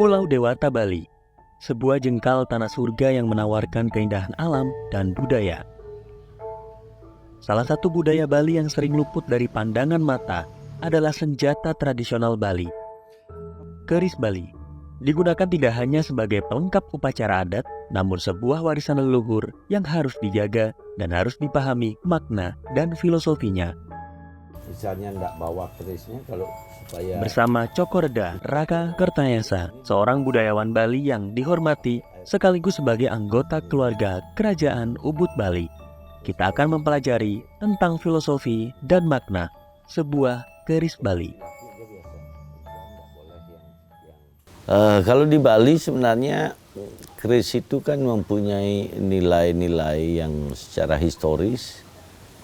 Pulau Dewata Bali, sebuah jengkal tanah surga yang menawarkan keindahan alam dan budaya. Salah satu budaya Bali yang sering luput dari pandangan mata adalah senjata tradisional Bali. Keris Bali digunakan tidak hanya sebagai pelengkap upacara adat, namun sebuah warisan leluhur yang harus dijaga dan harus dipahami makna dan filosofinya. Misalnya nggak bawa kerisnya kalau supaya... Bersama Cokorda Raka Kertayasa, seorang budayawan Bali yang dihormati sekaligus sebagai anggota keluarga Kerajaan Ubud Bali, kita akan mempelajari tentang filosofi dan makna sebuah keris Bali. Kalau di Bali sebenarnya keris itu kan mempunyai nilai-nilai yang secara historis,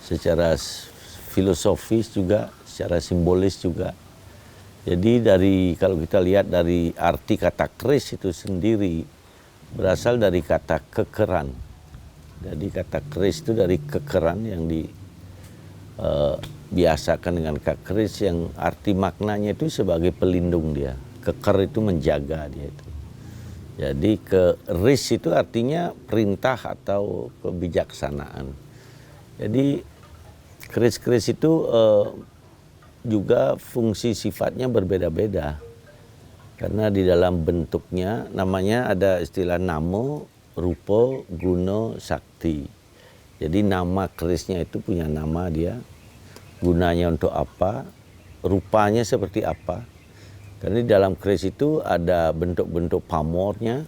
secara filosofis juga, secara simbolis juga. Jadi kalau kita lihat dari arti kata keris itu sendiri berasal dari kata kekeran. Jadi kata keris itu dari kekeran yang dibiasakan dengan kata keris yang arti maknanya itu sebagai pelindung dia. Keker itu menjaga dia itu. Jadi keris itu artinya perintah atau kebijaksanaan. Jadi keris-keris itu juga fungsi sifatnya berbeda-beda. Karena di dalam bentuknya namanya ada istilah namo, rupa, guna, sakti. Jadi nama kerisnya itu punya nama dia, gunanya untuk apa, rupanya seperti apa. Karena di dalam keris itu ada bentuk-bentuk pamornya,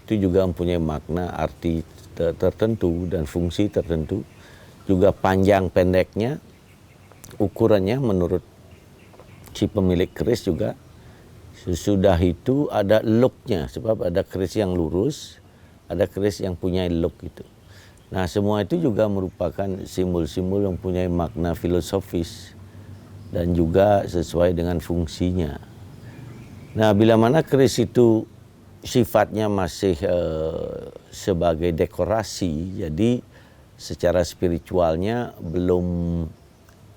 itu juga mempunyai makna, arti tertentu dan fungsi tertentu. Juga panjang pendeknya, ukurannya menurut si pemilik keris juga. Sesudah itu ada looknya, sebab ada keris yang lurus, ada keris yang punya look itu. Nah semua itu juga merupakan simbol-simbol yang punya makna filosofis dan juga sesuai dengan fungsinya. Nah bila mana keris itu sifatnya masih sebagai dekorasi, jadi secara spiritualnya belum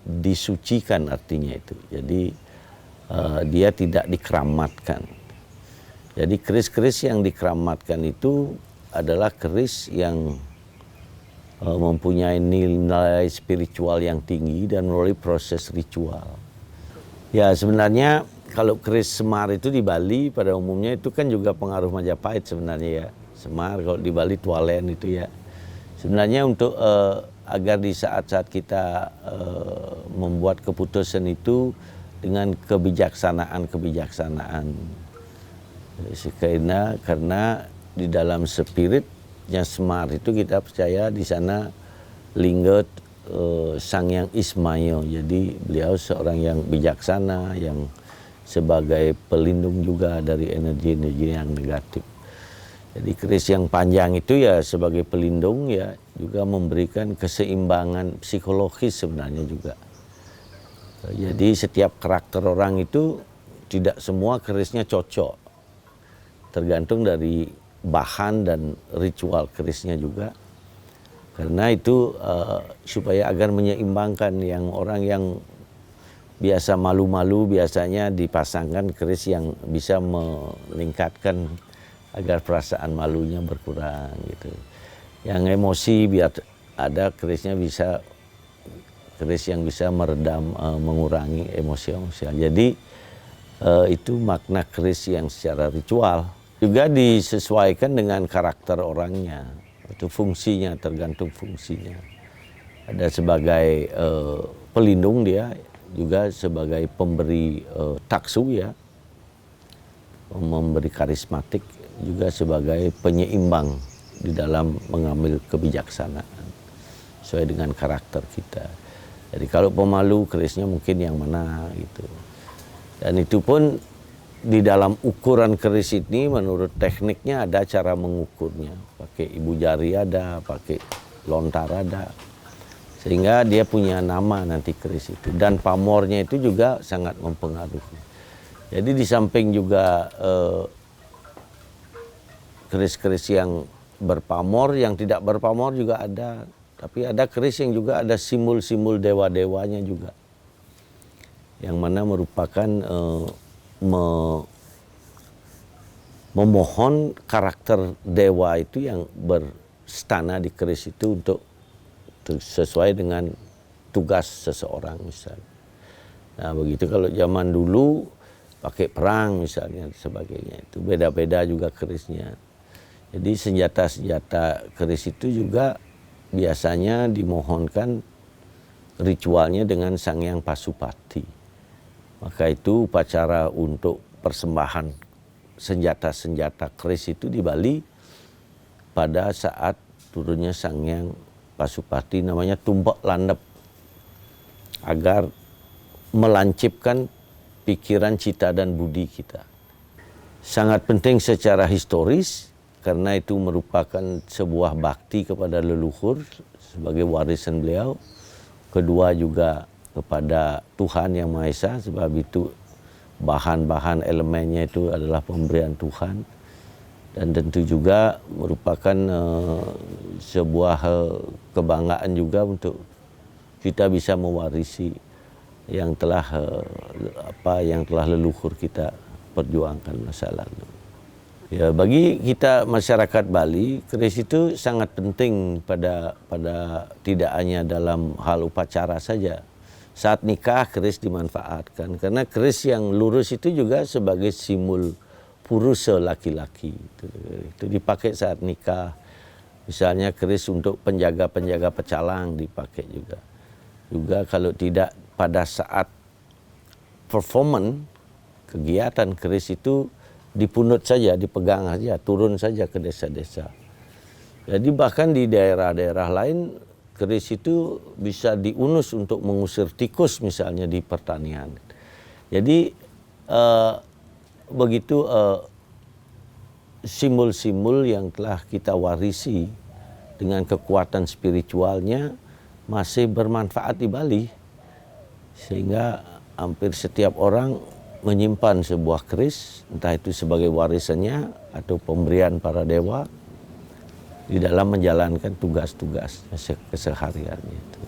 disucikan artinya itu. Jadi dia tidak dikeramatkan. Jadi keris-keris yang dikeramatkan itu adalah keris yang mempunyai nilai spiritual yang tinggi dan melalui proses ritual. Ya sebenarnya kalau keris Semar itu di Bali pada umumnya itu kan juga pengaruh Majapahit sebenarnya ya. Semar kalau di Bali Tualen itu ya. Sebenarnya untuk agar di saat-saat kita membuat keputusan itu dengan kebijaksanaan. Karena di dalam spiritnya Semar itu kita percaya di sana lingga Sang Hyang Ismail. Jadi beliau seorang yang bijaksana, yang sebagai pelindung juga dari energi-energi yang negatif. Jadi keris yang panjang itu ya sebagai pelindung ya juga memberikan keseimbangan psikologis sebenarnya juga. Jadi setiap karakter orang itu tidak semua kerisnya cocok. Tergantung dari bahan dan ritual kerisnya juga. Karena itu supaya agar menyeimbangkan yang orang yang biasa malu-malu biasanya dipasangkan keris yang bisa meningkatkan agar perasaan malunya berkurang gitu. Yang emosi biar ada keris yang bisa meredam, mengurangi emosi. Jadi itu makna keris yang secara ritual. Juga disesuaikan dengan karakter orangnya, itu fungsinya, tergantung fungsinya. Ada sebagai pelindung dia, juga sebagai pemberi taksu ya, memberi karismatik, juga sebagai penyeimbang di dalam mengambil kebijaksanaan sesuai dengan karakter kita. Jadi kalau pemalu kerisnya mungkin yang mana gitu. Dan itu pun di dalam ukuran keris ini menurut tekniknya ada cara mengukurnya. Pakai ibu jari ada, pakai lontar ada. Sehingga dia punya nama nanti keris itu. Dan pamornya itu juga sangat mempengaruhi. Jadi di samping juga keris-keris yang berpamor, yang tidak berpamor juga ada. Tapi ada keris yang juga ada simbol-simbol dewa-dewanya juga. Yang mana merupakan memohon karakter dewa itu yang berstana di keris itu untuk sesuai dengan tugas seseorang misalnya. Nah begitu kalau zaman dulu pakai perang misalnya sebagainya, itu beda-beda juga kerisnya. Jadi senjata-senjata keris itu juga biasanya dimohonkan ritualnya dengan Sang Hyang Pasupati. Maka itu upacara untuk persembahan senjata-senjata keris itu di Bali pada saat turunnya Sang Hyang Pasupati, namanya tumbak landep, agar melancipkan pikiran, cita, dan budi kita. Sangat penting secara historis, karena itu merupakan sebuah bakti kepada leluhur sebagai warisan beliau. Kedua juga kepada Tuhan Yang Maha Esa, sebab itu bahan-bahan elemennya itu adalah pemberian Tuhan. Dan tentu juga merupakan sebuah kebanggaan juga untuk kita bisa mewarisi yang telah yang telah leluhur kita perjuangkan masa lalu. Ya, bagi kita masyarakat Bali, keris itu sangat penting pada tidak hanya dalam hal upacara saja. Saat nikah keris dimanfaatkan karena keris yang lurus itu juga sebagai simbol purusa laki-laki. Itu dipakai saat nikah. Misalnya keris untuk penjaga-penjaga pecalang dipakai juga. Juga kalau tidak pada saat performance kegiatan, keris itu dipunut saja, dipegang saja, turun saja ke desa-desa. Jadi bahkan di daerah-daerah lain keris itu bisa diunus untuk mengusir tikus misalnya di pertanian. Jadi begitu simbol-simbol yang telah kita warisi dengan kekuatan spiritualnya masih bermanfaat di Bali, sehingga hampir setiap orang menyimpan sebuah keris, entah itu sebagai warisannya atau pemberian para dewa di dalam menjalankan tugas-tugas kesehariannya itu.